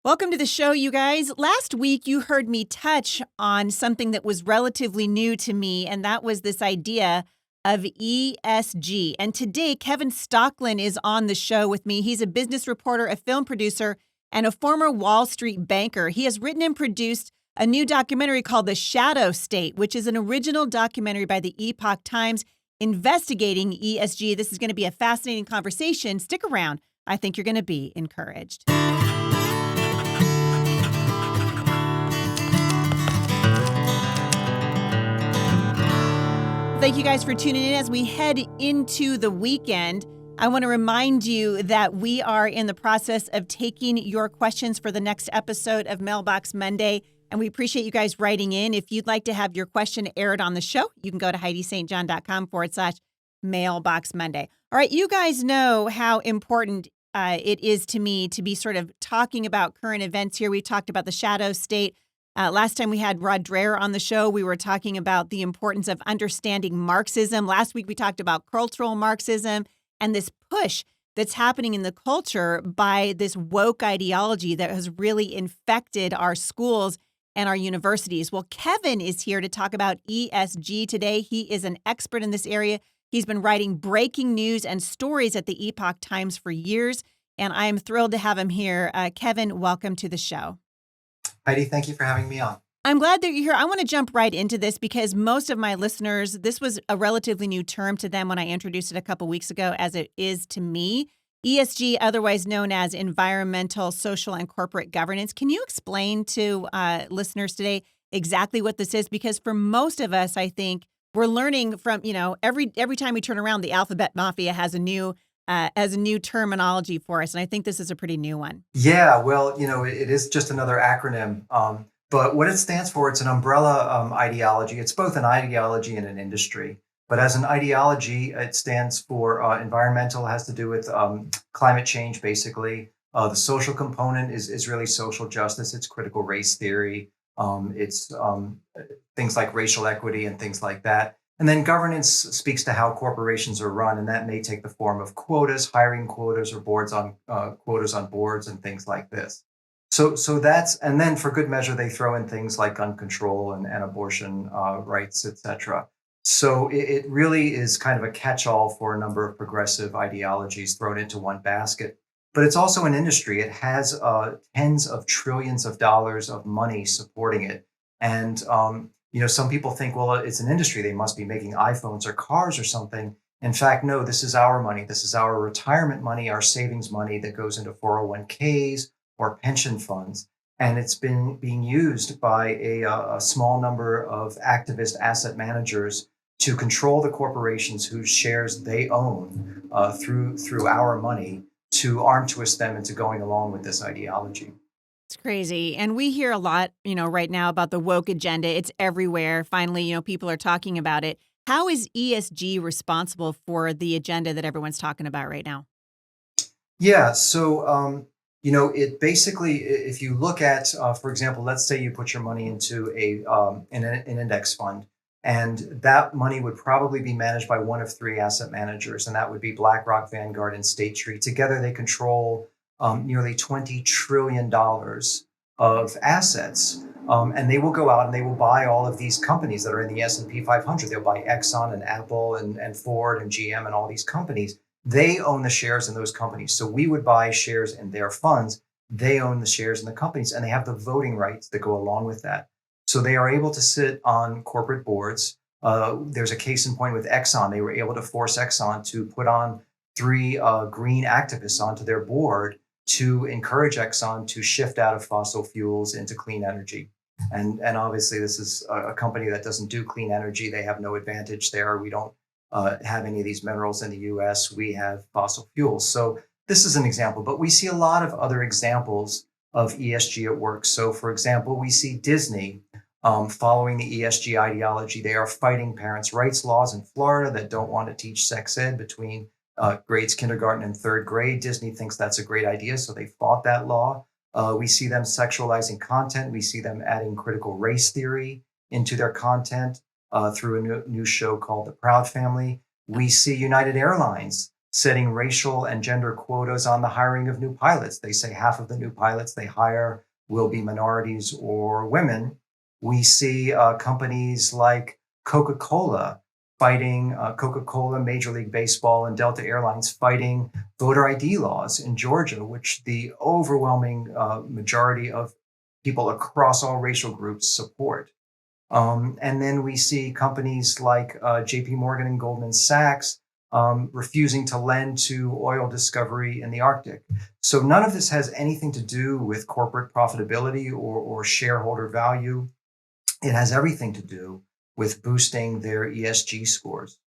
Welcome to the show, you guys. Last week, you heard me touch on something that was relatively new to me, and that was this idea of ESG. And today, Kevin Stocklin is on the show with me. He's a business reporter, a film producer, and a former Wall Street banker. He has written and produced a new documentary called The Shadow State, which is an original documentary by the Epoch Times investigating ESG. This is going to be a fascinating conversation. Stick around. I think you're going to be encouraged. Thank you guys for tuning in as we head into the weekend. I want to remind you that we are in the process of taking your questions for the next episode of Mailbox Monday, and we appreciate you guys writing in. If you'd like to have your question aired on the show, you can go to HeidiSt.John.com/Mailbox Monday. All right, you guys know how important it is to me to be sort of talking about current events here. We talked about the shadow state. Last time we had Rod Dreher on the show, we were talking about the importance of understanding Marxism. Last week, we talked about cultural Marxism and this push that's happening in the culture by this woke ideology that has really infected our schools and our universities. Well, Kevin is here to talk about ESG today. He is an expert in this area. He's been writing breaking news and stories at the Epoch Times for years, and I am thrilled to have him here. Kevin, welcome to the show. Heidi, thank you for having me on. I'm glad that you're here. I want to jump right into this because most of my listeners, this was a relatively new term to them when I introduced it a couple weeks ago, as it is to me. ESG, otherwise known as environmental, social, and corporate governance. Can you explain to listeners today exactly what this is? Because for most of us, I think we're learning from, every time we turn around, the alphabet mafia has a new terminology for us. And I think this is a pretty new one. Yeah, well, it is just another acronym. But what it stands for, it's an umbrella ideology. It's both an ideology and an industry. But as an ideology, it stands for environmental, has to do with climate change, basically. The social component is really social justice. It's critical race theory. It's things like racial equity and things like that. And then governance speaks to how corporations are run, and that may take the form of quotas, hiring quotas, or quotas on boards, and things like this. So that's, and then for good measure, they throw in things like gun control and abortion rights, etc. So it really is kind of a catch-all for a number of progressive ideologies thrown into one basket. But it's also an industry. It has tens of trillions of dollars of money supporting it, and some people think, well, it's an industry. They must be making iPhones or cars or something. In fact, no, this is our money. This is our retirement money, our savings money that goes into 401ks or pension funds. And it's been being used by a small number of activist asset managers to control the corporations whose shares they own through our money, to arm twist them into going along with this ideology. It's crazy. And we hear a lot, right now about the woke agenda. It's everywhere. Finally, people are talking about it. How is ESG responsible for the agenda that everyone's talking about right now? Yeah. So, it basically, if you look at, for example, let's say you put your money into an index fund, and that money would probably be managed by one of three asset managers, and that would be BlackRock, Vanguard, and State Street. Together, they control nearly $20 trillion of assets. And they will go out and they will buy all of these companies that are in the S&P 500. They'll buy Exxon and Apple and Ford and GM and all these companies. They own the shares in those companies. So we would buy shares in their funds. They own the shares in the companies, and they have the voting rights that go along with that. So they are able to sit on corporate boards. There's a case in point with Exxon. They were able to force Exxon to put on three green activists onto their board to encourage Exxon to shift out of fossil fuels into clean energy. And obviously, this is a company that doesn't do clean energy. They have no advantage there. We don't have any of these minerals in the US. We have fossil fuels. So this is an example, but we see a lot of other examples of ESG at work. So for example, we see Disney following the ESG ideology. They are fighting parents' rights laws in Florida that don't want to teach sex ed between grades kindergarten and third grade. Disney thinks that's a great idea, so they fought that law. We see them sexualizing content. We see them adding critical race theory into their content through a new show called The Proud Family. We see United Airlines setting racial and gender quotas on the hiring of new pilots. They say half of the new pilots they hire will be minorities or women. We see companies like Coca-Cola fighting Coca-Cola, Major League Baseball, and Delta Airlines fighting voter ID laws in Georgia, which the overwhelming majority of people across all racial groups support. And then we see companies like JP Morgan and Goldman Sachs refusing to lend to oil discovery in the Arctic. So none of this has anything to do with corporate profitability or shareholder value. It has everything to do with boosting their ESG scores.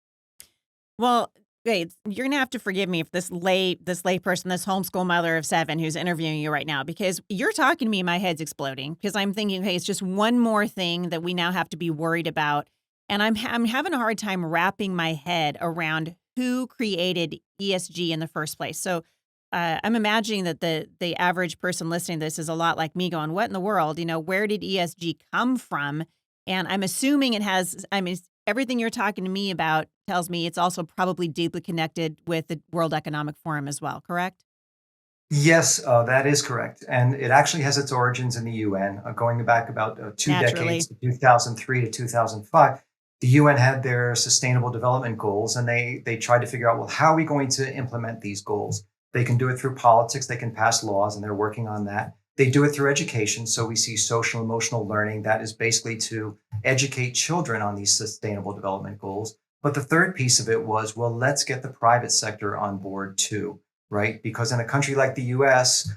Well, wait, you're gonna have to forgive me if this lay person, this homeschool mother of 7 who's interviewing you right now, because you're talking to me, my head's exploding because I'm thinking, hey, it's just one more thing that we now have to be worried about, and I'm having a hard time wrapping my head around who created ESG in the first place. So. I'm imagining that the average person listening to this is a lot like me going, what in the world? Where did ESG come from? And I'm assuming it has, I mean, everything you're talking to me about tells me it's also probably deeply connected with the World Economic Forum as well, correct? Yes, that is correct. And it actually has its origins in the UN, going back about two Naturally. decades, 2003 to 2005. The UN had their sustainable development goals, and they tried to figure out, well, how are we going to implement these goals? They can do it through politics, they can pass laws, and they're working on that. They do it through education. So we see social emotional learning. That is basically to educate children on these sustainable development goals. But the third piece of it was, well, let's get the private sector on board too, right? Because in a country like the US,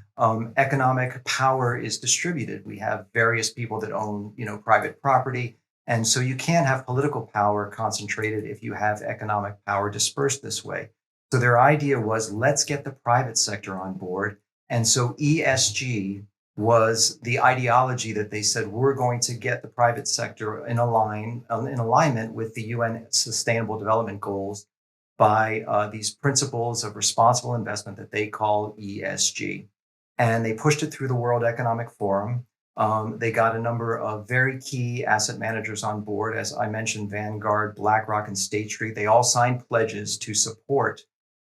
economic power is distributed. We have various people that own, private property. And so you can't have political power concentrated if you have economic power dispersed this way. So their idea was, let's get the private sector on board. And so ESG was the ideology that they said, we're going to get the private sector in alignment with the UN Sustainable Development Goals by these principles of responsible investment that they call ESG. And they pushed it through the World Economic Forum. They got a number of very key asset managers on board. As I mentioned, Vanguard, BlackRock, and State Street, they all signed pledges to support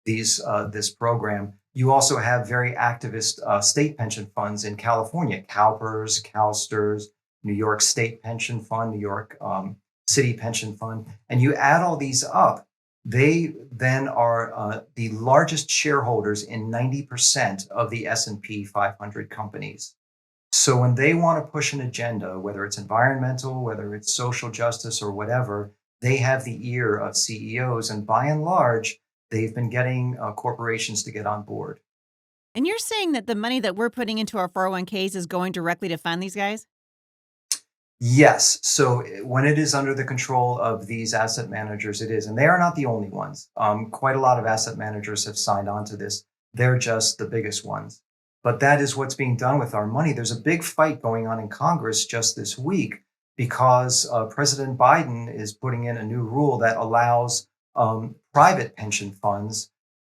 this program. You also have very activist state pension funds in California, CalPERS, CalSTRS, New York State Pension Fund, New York City Pension Fund. And you add all these up, they then are the largest shareholders in 90% of the S&P 500 companies. So when they want to push an agenda, whether it's environmental, whether it's social justice or whatever, they have the ear of CEOs. And by and large, they've been getting corporations to get on board. And you're saying that the money that we're putting into our 401ks is going directly to fund these guys? Yes. So when it is under the control of these asset managers, it is. And they are not the only ones. Quite a lot of asset managers have signed on to this. They're just the biggest ones. But that is what's being done with our money. There's a big fight going on in Congress just this week because President Biden is putting in a new rule that allows private pension funds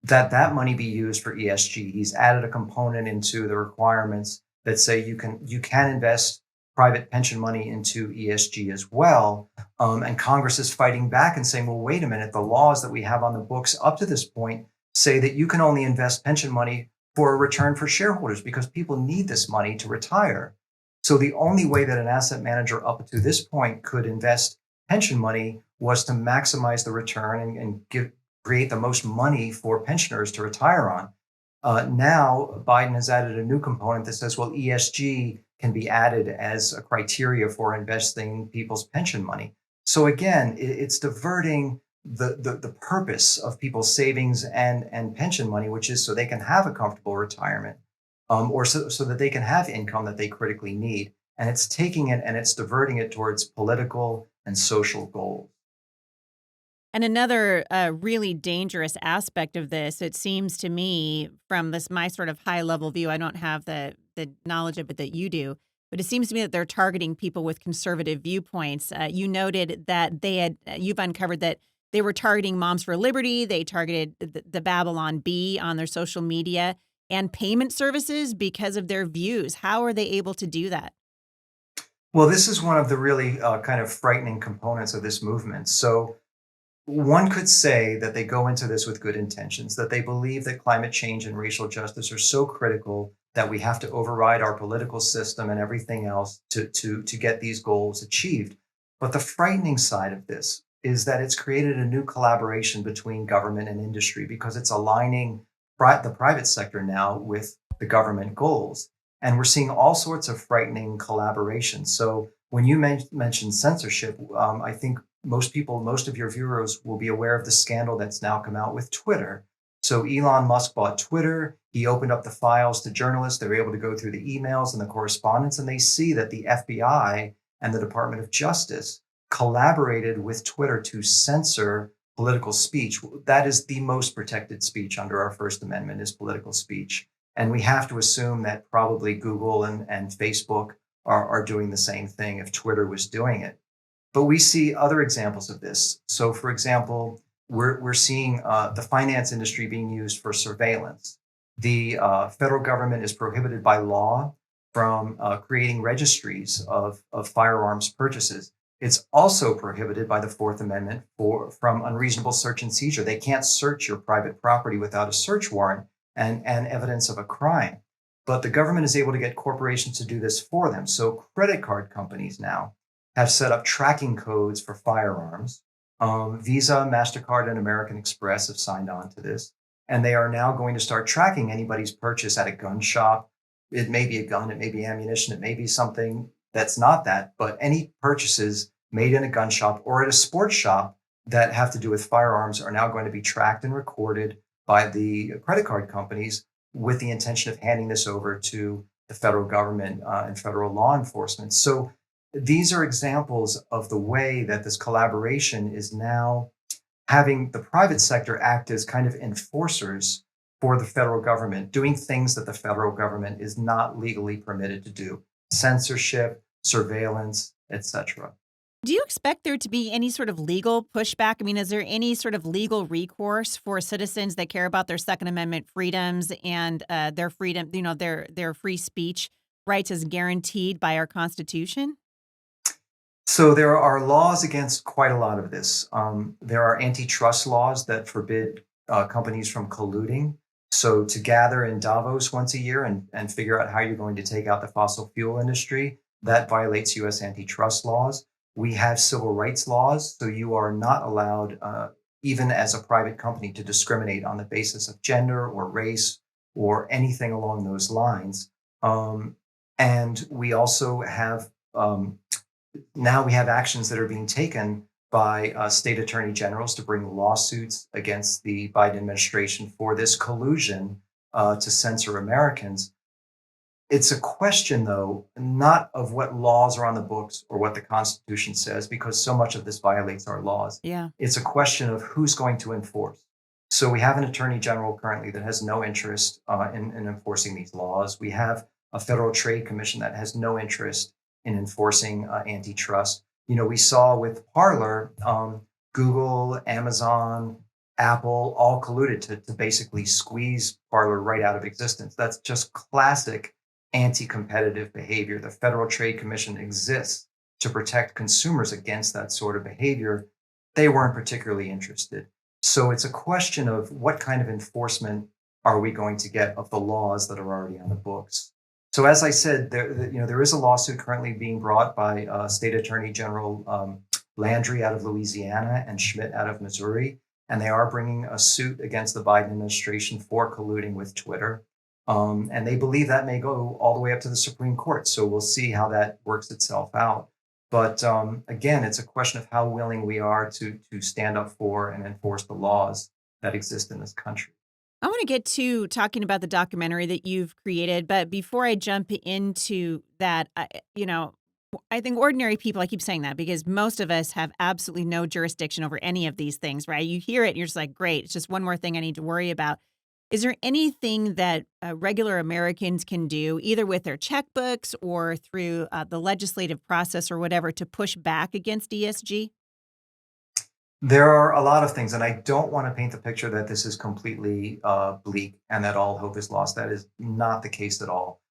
that money be used for ESG. He's added a component into the requirements that say you can invest private pension money into ESG as well. And Congress is fighting back and saying, well, wait a minute, the laws that we have on the books up to this point say that you can only invest pension money for a return for shareholders because people need this money to retire. So the only way that an asset manager up to this point could invest pension money was to maximize the return and create the most money for pensioners to retire on. Now, Biden has added a new component that says, well, ESG can be added as a criteria for investing people's pension money. So again, it's diverting the purpose of people's savings and pension money, which is so they can have a comfortable retirement, or so that they can have income that they critically need. And it's taking it and it's diverting it towards political and social goals. And another really dangerous aspect of this, it seems to me, from this my sort of high level view, I don't have the knowledge of it that you do, but it seems to me that they're targeting people with conservative viewpoints. You noted that you've uncovered that they were targeting Moms for Liberty. They targeted the Babylon Bee on their social media and payment services because of their views. How are they able to do that? Well, this is one of the really kind of frightening components of this movement. So One could say that they go into this with good intentions, that they believe that climate change and racial justice are so critical that we have to override our political system and everything else to get these goals achieved. But the frightening side of this is that it's created a new collaboration between government and industry because it's aligning the private sector now with the government goals. And we're seeing all sorts of frightening collaboration. So when you mentioned censorship, I think most people, most of your viewers will be aware of the scandal that's now come out with Twitter. So Elon Musk bought Twitter. He opened up the files to journalists. They were able to go through the emails and the correspondence, and they see that the FBI and the Department of Justice collaborated with Twitter to censor political speech. That is the most protected speech under our First Amendment is political speech. And we have to assume that probably Google and Facebook are doing the same thing if Twitter was doing it. But we see other examples of this. So, for example, we're seeing the finance industry being used for surveillance. The federal government is prohibited by law from creating registries of firearms purchases. It's also prohibited by the Fourth Amendment from unreasonable search and seizure. They can't search your private property without a search warrant and evidence of a crime. But the government is able to get corporations to do this for them. So credit card companies now have set up tracking codes for firearms. Visa, MasterCard, and American Express have signed on to this. And they are now going to start tracking anybody's purchase at a gun shop. It may be a gun, it may be ammunition, it may be something that's not that, but any purchases made in a gun shop or at a sports shop that have to do with firearms are now going to be tracked and recorded by the credit card companies with the intention of handing this over to the federal government and federal law enforcement. So these are examples of the way that this collaboration is now having the private sector act as kind of enforcers for the federal government, doing things that the federal government is not legally permitted to do, censorship, surveillance, etc. Do you expect there to be any sort of legal pushback? I mean, is there any sort of legal recourse for citizens that care about their Second Amendment freedoms and their freedom, their free speech rights as guaranteed by our Constitution? So there are laws against quite a lot of this. There are antitrust laws that forbid companies from colluding. So to gather in Davos once a year and figure out how you're going to take out the fossil fuel industry, that violates US antitrust laws. We have civil rights laws, so you are not allowed, even as a private company, to discriminate on the basis of gender or race or anything along those lines. And we also have now we have actions that are being taken by state attorney generals to bring lawsuits against the Biden administration for this collusion to censor Americans. It's a question, though, not of what laws are on the books or what the Constitution says, because so much of this violates our laws. Yeah. It's a question of who's going to enforce. So we have an attorney general currently that has no interest in enforcing these laws. We have a Federal Trade Commission that has no interest in enforcing antitrust. We saw with Parler, Google, Amazon, Apple all colluded to basically squeeze Parler right out of existence. That's just classic anti-competitive behavior. The Federal Trade Commission exists to protect consumers against that sort of behavior. They weren't particularly interested. So it's a question of what kind of enforcement are we going to get of the laws that are already on the books. So as I said, there is a lawsuit currently being brought by State Attorney General Landry out of Louisiana and Schmidt out of Missouri, and they are bringing a suit against the Biden administration for colluding with Twitter. And they believe that may go all the way up to the Supreme Court. So we'll see how that works itself out. But again, it's a question of how willing we are to stand up for and enforce the laws that exist in this country. I want to get to talking about the documentary that you've created, but before I jump into that, I think ordinary people, I keep saying that because most of us have absolutely no jurisdiction over any of these things, right? You hear it and you're just like, great, it's just one more thing I need to worry about. Is there anything that regular Americans can do, either with their checkbooks or through the legislative process or whatever, to push back against ESG? There are a lot of things, and I don't want to paint the picture that this is completely bleak and that all hope is lost. That is not the case at all.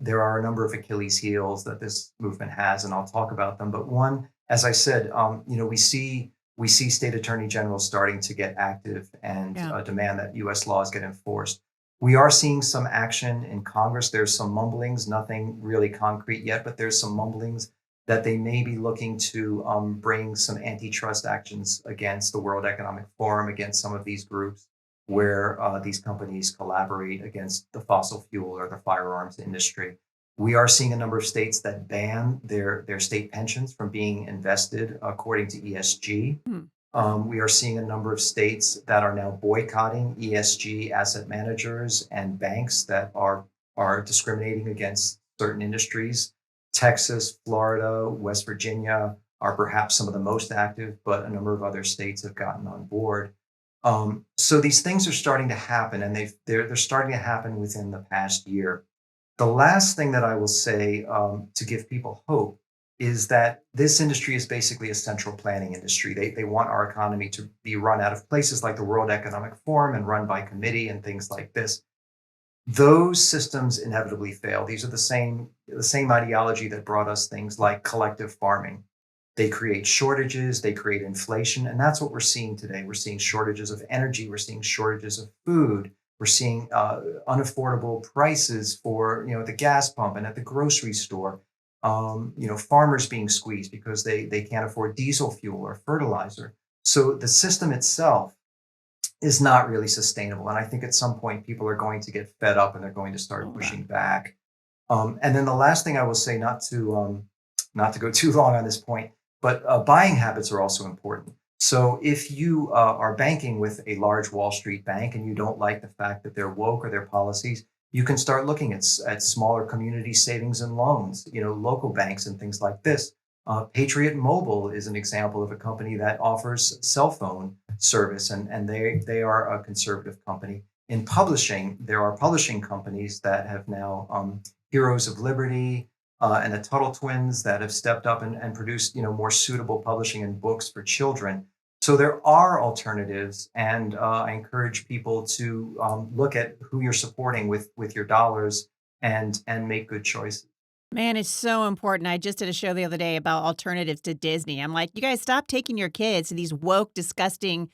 There are a number of Achilles heels that this movement has, and I'll talk about them. But one, as I said, we see We see state attorney generals starting to get active and Yeah. demand that U.S. laws get enforced. We are seeing some action in Congress. There's some mumblings, nothing really concrete yet, but there's some mumblings that they may be looking to bring some antitrust actions against the World Economic Forum, against some of these groups where these companies collaborate against the fossil fuel or the firearms industry. We are seeing a number of states that ban their state pensions from being invested according to ESG. Hmm. We are seeing a number of states that are now boycotting ESG asset managers and banks that are discriminating against certain industries. Texas, Florida, West Virginia are perhaps some of the most active, but a number of other states have gotten on board. So these things are starting to happen, and they're starting to happen within the past year. The last thing that I will say to give people hope is that this industry is basically a central planning industry. They want our economy to be run out of places like the World Economic Forum and run by committee and things like this. Those systems inevitably fail. These are the same ideology that brought us things like collective farming. They create shortages, they create inflation, and that's what we're seeing today. We're seeing shortages of energy, we're seeing shortages of food, we're seeing unaffordable prices for the gas pump and at the grocery store. Farmers being squeezed because they can't afford diesel fuel or fertilizer. So the system itself is not really sustainable. And I think at some point people are going to get fed up and they're going to start All right. pushing back. And then the last thing I will say, not to go too long on this point, but buying habits are also important. So if you are banking with a large Wall Street bank and you don't like the fact that they're woke or their policies, you can start looking at smaller community savings and loans, local banks and things like this. Patriot Mobile is an example of a company that offers cell phone service, and they are a conservative company. In publishing, there are publishing companies that have now Heroes of Liberty and the Tuttle Twins that have stepped up and produced more suitable publishing and books for children. So there are alternatives, and I encourage people to look at who you're supporting with your dollars and make good choices. Man, it's so important. I just did a show the other day about alternatives to Disney. I'm like, you guys stop taking your kids to these woke, disgusting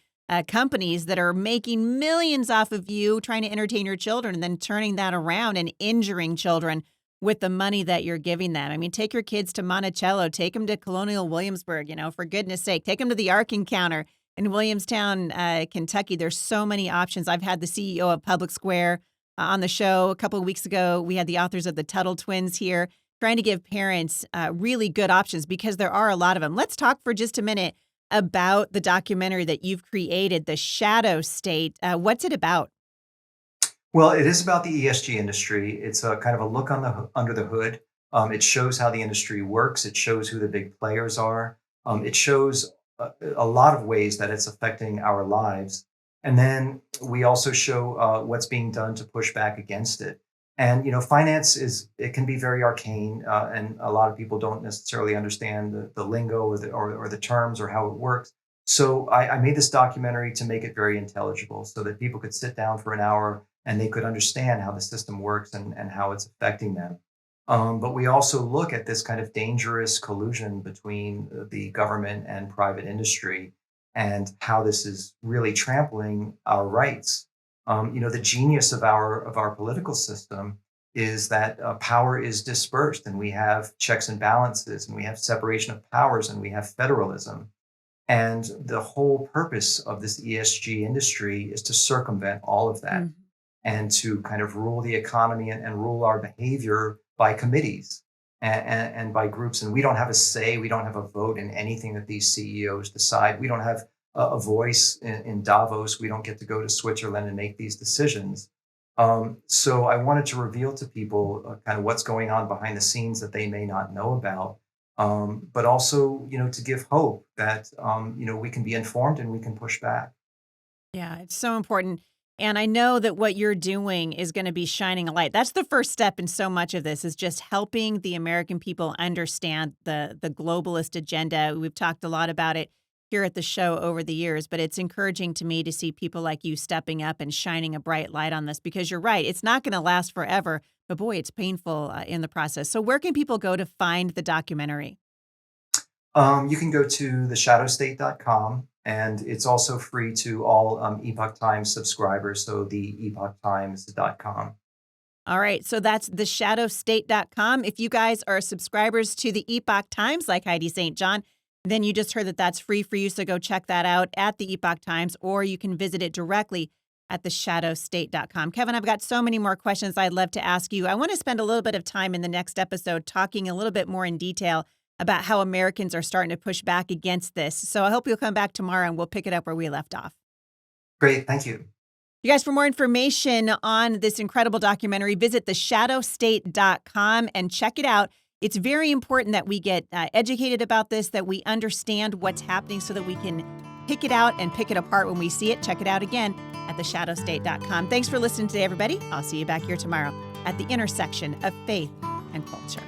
companies that are making millions off of you trying to entertain your children and then turning that around and injuring children with the money that you're giving them. I mean, take your kids to Monticello, take them to Colonial Williamsburg, for goodness sake, take them to the Ark Encounter in Williamstown, Kentucky. There's so many options. I've had the CEO of Public Square on the show a couple of weeks ago. We had the authors of the Tuttle Twins here trying to give parents really good options because there are a lot of them. Let's talk for just a minute about the documentary that you've created, The Shadow State. What's it about? Well, it is about the ESG industry. It's a kind of a look under the hood. It shows how the industry works. It shows who the big players are. It shows a lot of ways that it's affecting our lives. And then we also show what's being done to push back against it. And finance it can be very arcane, and a lot of people don't necessarily understand the lingo or the terms or how it works. So I made this documentary to make it very intelligible, so that people could sit down for an hour and they could understand how the system works and how it's affecting them. But we also look at this kind of dangerous collusion between the government and private industry and how this is really trampling our rights. The genius of our political system is that power is dispersed, and we have checks and balances, and we have separation of powers, and we have federalism. And the whole purpose of this ESG industry is to circumvent all of that Mm. and to kind of rule the economy and rule our behavior by committees and by groups. And we don't have a say, we don't have a vote in anything that these CEOs decide. We don't have a voice in Davos. We don't get to go to Switzerland and make these decisions. So I wanted to reveal to people kind of what's going on behind the scenes that they may not know about, but also, to give hope that, we can be informed and we can push back. Yeah, it's so important. And I know that what you're doing is going to be shining a light. That's the first step in so much of this is just helping the American people understand the globalist agenda. We've talked a lot about it here at the show over the years, but it's encouraging to me to see people like you stepping up and shining a bright light on this because you're right. It's not going to last forever, but boy, it's painful in the process. So where can people go to find the documentary? You can go to theshadowstate.com And it's also free to all Epoch Times subscribers, so the epochtimes.com. All right. So that's theshadowstate.com. If you guys are subscribers to the Epoch Times, like Heidi St. John, then you just heard that that's free for you. So go check that out at the Epoch Times, or you can visit it directly at theshadowstate.com. Kevin, I've got so many more questions I'd love to ask you. I want to spend a little bit of time in the next episode talking a little bit more in detail about how Americans are starting to push back against this. So I hope you'll come back tomorrow and we'll pick it up where we left off. Great. Thank you. You guys, for more information on this incredible documentary, visit theshadowstate.com and check it out. It's very important that we get educated about this, that we understand what's happening so that we can pick it out and pick it apart when we see it. Check it out again at theshadowstate.com. Thanks for listening today, everybody. I'll see you back here tomorrow at the intersection of faith and culture.